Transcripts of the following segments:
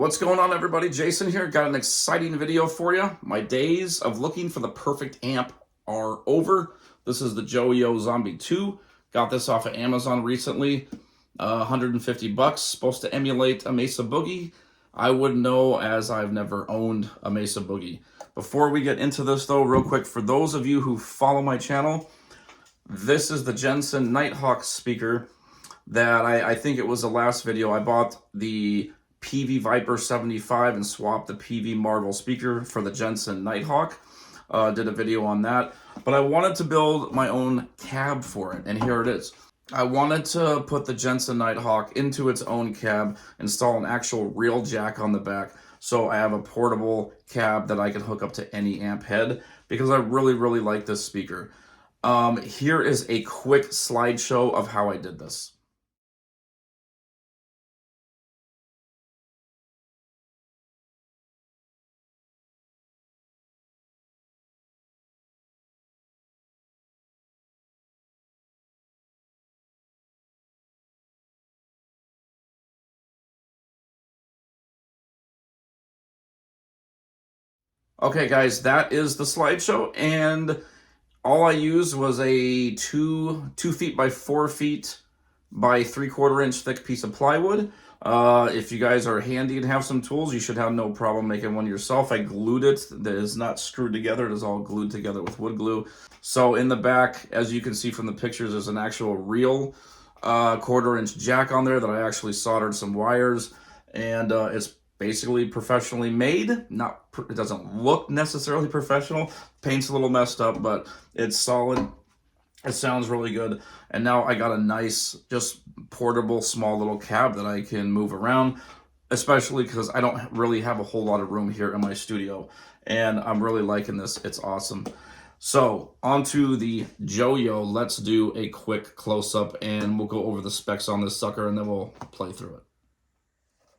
What's going on, everybody? Jason here. Got an exciting video for you. My days of looking for the perfect amp are over. This is the Joyo Zombie 2. Got this off of Amazon recently. 150 bucks. Supposed to emulate a Mesa Boogie. I wouldn't know, as I've never owned a Mesa Boogie. Before we get into this though, real quick, for those of you who follow my channel, this is the Jensen Nighthawk speaker that I think it was the last video. I bought the PV Viper 75 and swapped the PV Marvel speaker for the Jensen Nighthawk. Did a video on that, but I wanted to build my own cab for it, and here it is. I wanted to put the Jensen Nighthawk into its own cab, install an actual real jack on the back, so I have a portable cab that I can hook up to any amp head, because I really like this speaker. Here is a quick slideshow of how I did this. Okay guys, that is the slideshow, and all I used was a 2 feet by 4 feet by 3/4 inch thick piece of plywood. If you guys are handy and have some tools, you should have no problem making one yourself. I glued it. That is not screwed together. It is all glued together with wood glue. So in the back, as you can see from the pictures, there's an actual real 1/4 inch jack on there that I actually soldered some wires, and it's basically professionally made. It doesn't look necessarily professional. Paint's a little messed up, but it's solid. It sounds really good. And now I got a nice, just portable, small little cab that I can move around, especially because I don't really have a whole lot of room here in my studio. And I'm really liking this. It's awesome. So onto the Joyo. Let's do a quick close-up and we'll go over the specs on this sucker and then we'll play through it.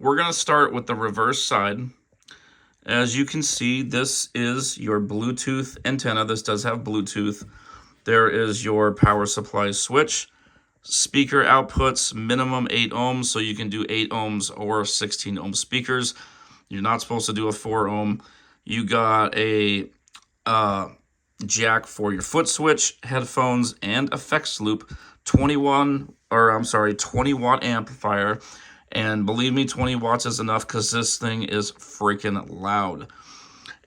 We're going to start with the reverse side. As you can see, this is your Bluetooth antenna. This does have Bluetooth. There is your power supply switch. Speaker outputs, minimum 8 ohms, so you can do 8 ohms or 16 ohm speakers. You're not supposed to do a 4 ohm. You got a jack for your foot switch, headphones, and effects loop. 20 watt amplifier. And believe me, 20 watts is enough because this thing is freaking loud.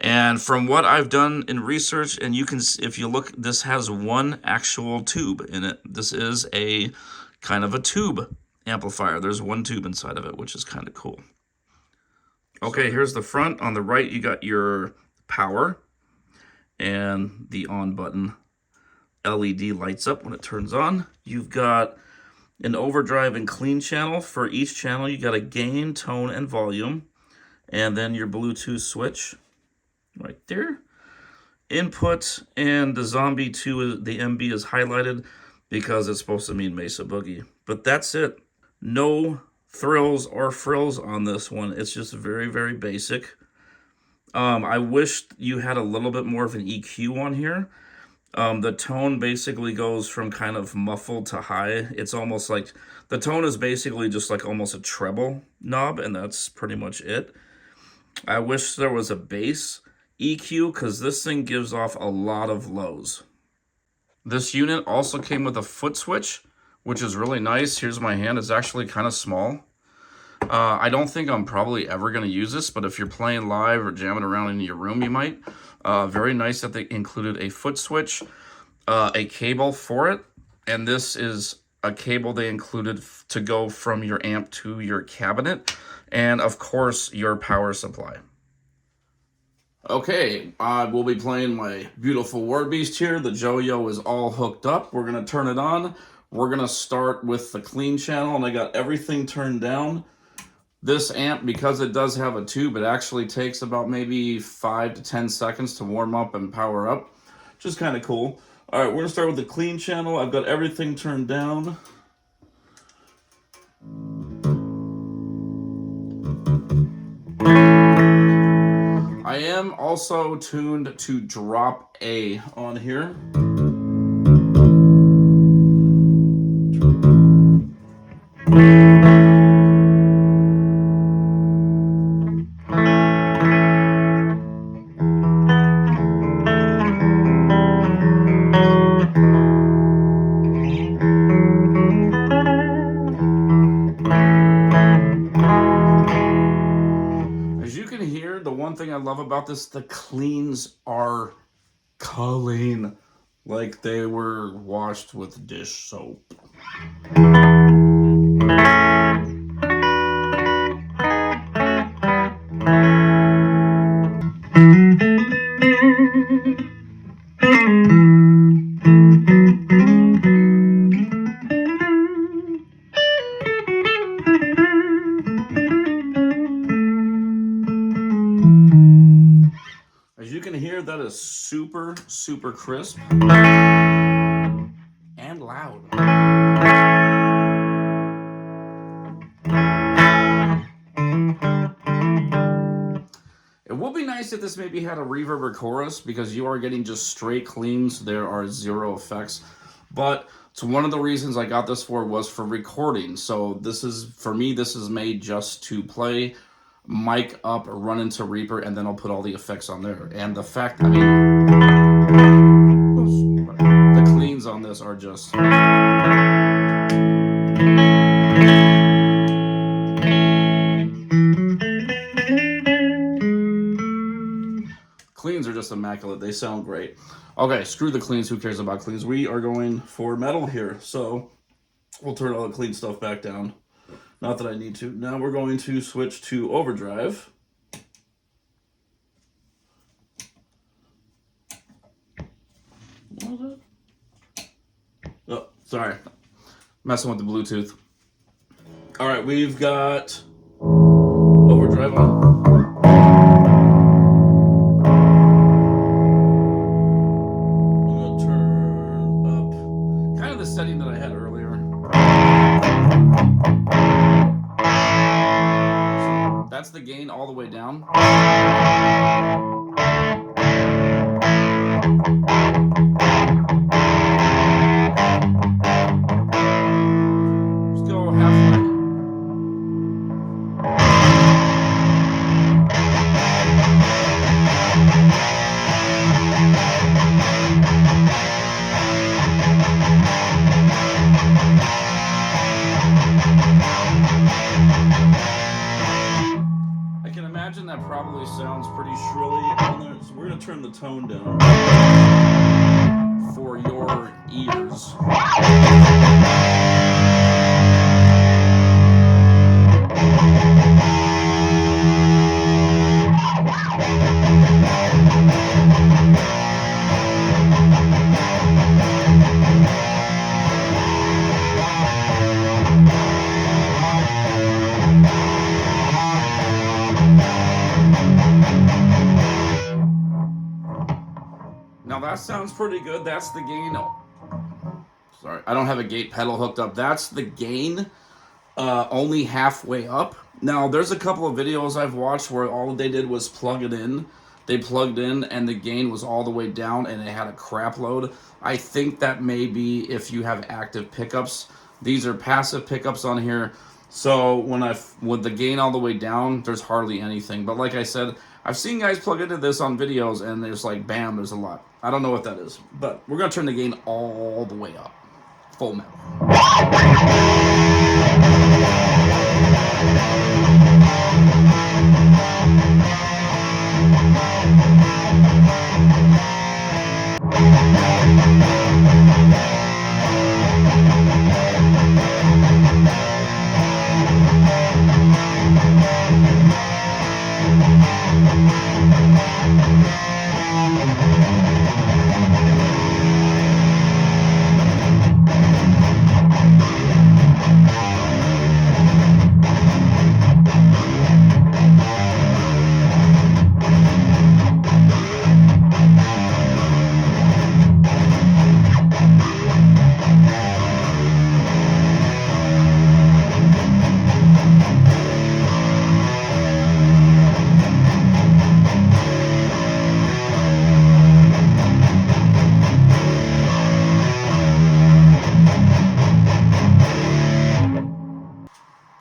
And from what I've done in research, and you can, if you look, this has one actual tube in it. This is a kind of a tube amplifier. There's one tube inside of it, which is kind of cool. Okay, here's the front. On the right, you got your power, and the on button LED lights up when it turns on. You've got an overdrive and clean channel. For each channel, you got a gain, tone, and volume, and then your Bluetooth switch right there. Input, and the Zombie 2, the MB is highlighted because it's supposed to mean Mesa Boogie. But that's it. No thrills or frills on this one. It's just very basic. I wish you had a little bit more of an EQ on here. The tone basically goes from kind of muffled to high. It's almost like, the tone is basically just like almost a treble knob, and that's pretty much it. I wish there was a bass EQ, because this thing gives off a lot of lows. This unit also came with a foot switch, which is really nice. Here's my hand. It's actually kind of small. I don't think I'm probably ever going to use this, but if you're playing live or jamming around in your room, you might. Very nice that they included a foot switch, a cable for it, and this is a cable they included to go from your amp to your cabinet, and of course your power supply. Okay, I will be playing my beautiful War Beast here. The Joyo is all hooked up. We're going to turn it on. We're going to start with the clean channel, and I got everything turned down. This amp, because it does have a tube, it actually takes about maybe 5 to 10 seconds to warm up and power up, which is kind of cool. All right, we're going to start with the clean channel. I've got everything turned down. I am also tuned to drop A on here. I love about this, the cleans are clean, like they were washed with dish soap. As you can hear, that is super, super crisp and loud. It would be nice if this maybe had a reverb or chorus, because you are getting just straight cleans. There are zero effects. But it's one of the reasons I got this was for recording. So this is, for me, this is made just to play, mic up, run into Reaper, and then I'll put all the effects on there. And the fact, I mean, the cleans on this are just... Cleans are just immaculate. They sound great. Okay, screw the cleans. Who cares about cleans? We are going for metal here. So we'll turn all the clean stuff back down. Not that I need to. Now we're going to switch to Overdrive. What was that? Oh, sorry. Messing with the Bluetooth. All right, we've got Overdrive on. Setting that I had earlier. That's the gain all the way down. Let's go halfway. I can imagine that probably sounds pretty shrilly on there, so we're going to turn the tone down for your ears. Now that sounds pretty good. That's the gain. Oh, sorry, I don't have a gate pedal hooked up. That's the gain, only halfway up. Now there's a couple of videos I've watched where all they did was plug it in. They plugged in and the gain was all the way down and it had a crap load. I think that may be if you have active pickups. These are passive pickups on here. So with the gain all the way down, there's hardly anything. But like I said, I've seen guys plug into this on videos and there's like, bam, there's a lot. I don't know what that is, but we're going to turn the gain all the way up. Full metal.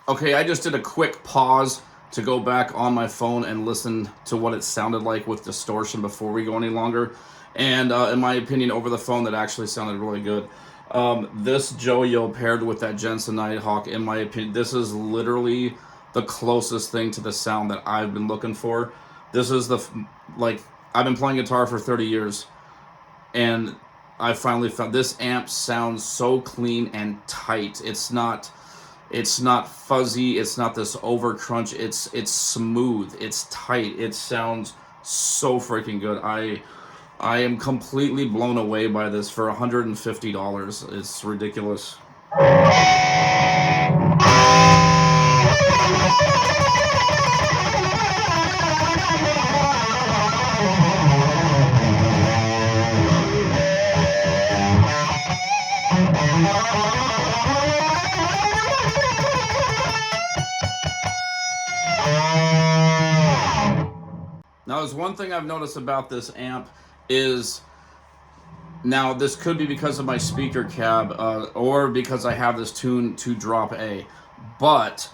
Okay, I just did a quick pause to go back on my phone and listen to what it sounded like with distortion before we go any longer. And in my opinion, over the phone, that actually sounded really good. This Joyo paired with that Jensen Nighthawk, in my opinion, this is literally the closest thing to the sound that I've been looking for. This is like, I've been playing guitar for 30 years, and I finally found this amp sounds so clean and tight. It's not fuzzy. It's not this over crunch. It's smooth. It's tight. It sounds so freaking good. I am completely blown away by this for $150. It's ridiculous. Now, there's one thing I've noticed about this amp is, now this could be because of my speaker cab, or because I have this tuned to drop A, but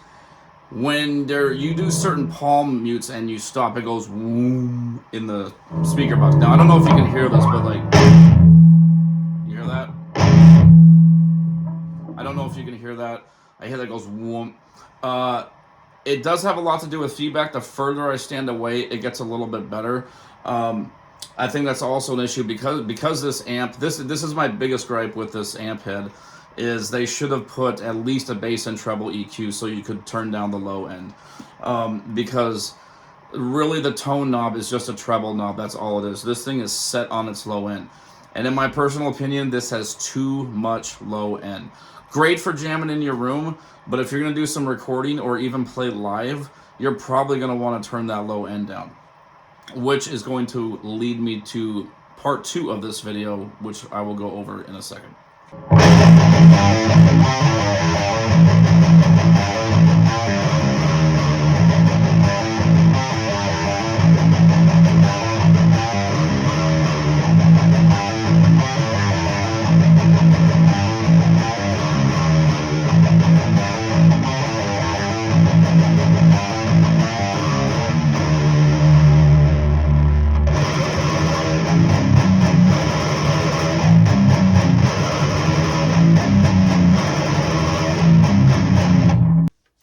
when you do certain palm mutes and you stop, it goes whoom in the speaker box. Now, I don't know if you can hear this, but like, you hear that? I don't know if you can hear that. I hear that goes whoom. It does have a lot to do with feedback. The further I stand away, it gets a little bit better. I think that's also an issue because this amp, this is my biggest gripe with this amp head, is they should have put at least a bass and treble EQ so you could turn down the low end. Because really the tone knob is just a treble knob. That's all it is. This thing is set on its low end. And in my personal opinion, this has too much low end. Great for jamming in your room, but if you're going to do some recording or even play live, you're probably going to want to turn that low end down. Which is going to lead me to part 2 of this video, which I will go over in a second.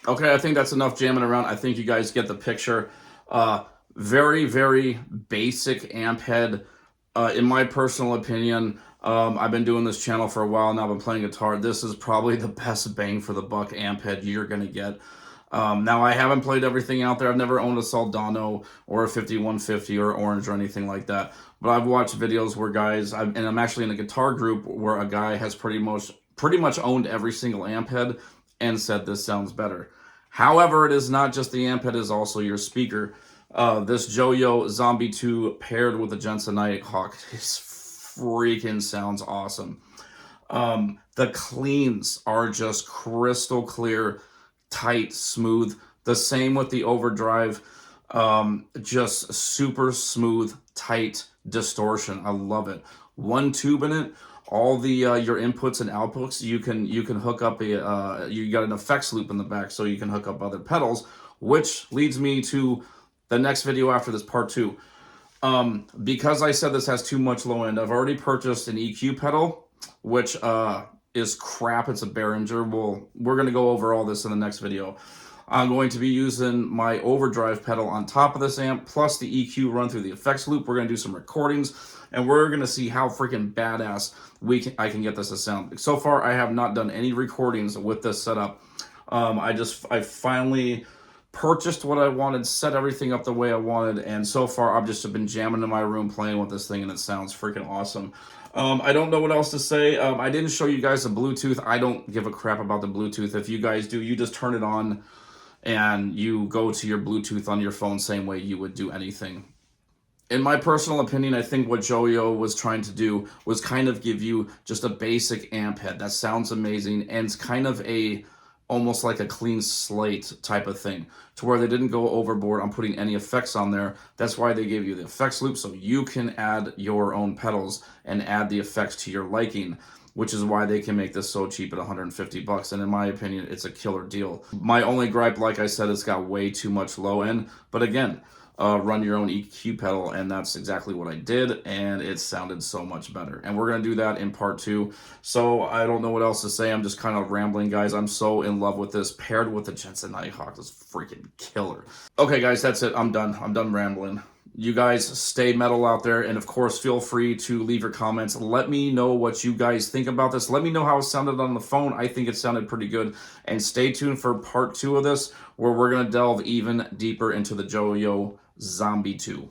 Okay, I think that's enough jamming around. I think you guys get the picture. Very, very basic amp head. In my personal opinion, I've been doing this channel for a while now. I've been playing guitar. This is probably the best bang for the buck amp head you're going to get. Now, I haven't played everything out there. I've never owned a Soldano or a 5150 or Orange or anything like that. But I've watched videos where guys, and I'm actually in a guitar group where a guy has pretty much owned every single amp head and said this sounds better. However, it is not just the amp head, it is also your speaker. This Joyo Zombie 2 paired with the Jensen Nighthawk, it freaking sounds awesome. The cleans are just crystal clear, tight, smooth. The same with the Overdrive, just super smooth, tight distortion. I love it. One tube in it. All the your inputs and outputs, you can hook up you got an effects loop in the back, so you can hook up other pedals, which leads me to the next video after this, part 2. Because I said this has too much low end, I've already purchased an EQ pedal, which is crap. It's a Behringer. We're going to go over all this in the next video. I'm going to be using my Overdrive pedal on top of this amp, plus the EQ run through the effects loop. We're going to do some recordings, and we're going to see how freaking badass I can get this to sound. So far, I have not done any recordings with this setup. I finally purchased what I wanted, set everything up the way I wanted, and so far I've just been jamming in my room playing with this thing, and it sounds freaking awesome. I don't know what else to say. I didn't show you guys the Bluetooth. I don't give a crap about the Bluetooth. If you guys do, you just turn it on and you go to your Bluetooth on your phone same way you would do anything. In my personal opinion, I think what Joyo was trying to do was kind of give you just a basic amp head that sounds amazing, and it's kind of almost like a clean slate type of thing, to where they didn't go overboard on putting any effects on there. That's why they gave you the effects loop, so you can add your own pedals and add the effects to your liking, which is why they can make this so cheap at $150. And in my opinion, it's a killer deal. My only gripe, like I said, it's got way too much low end. But again, run your own EQ pedal, and that's exactly what I did, and it sounded so much better. And we're gonna do that in part 2. So I don't know what else to say. I'm just kind of rambling, guys. I'm so in love with this, paired with the Jensen Nighthawk. It's freaking killer. Okay, guys, that's it. I'm done rambling. You guys stay metal out there, and of course, feel free to leave your comments. Let me know what you guys think about this. Let me know how it sounded on the phone. I think it sounded pretty good. And stay tuned for part 2 of this, where we're going to delve even deeper into the Joyo Zombie 2.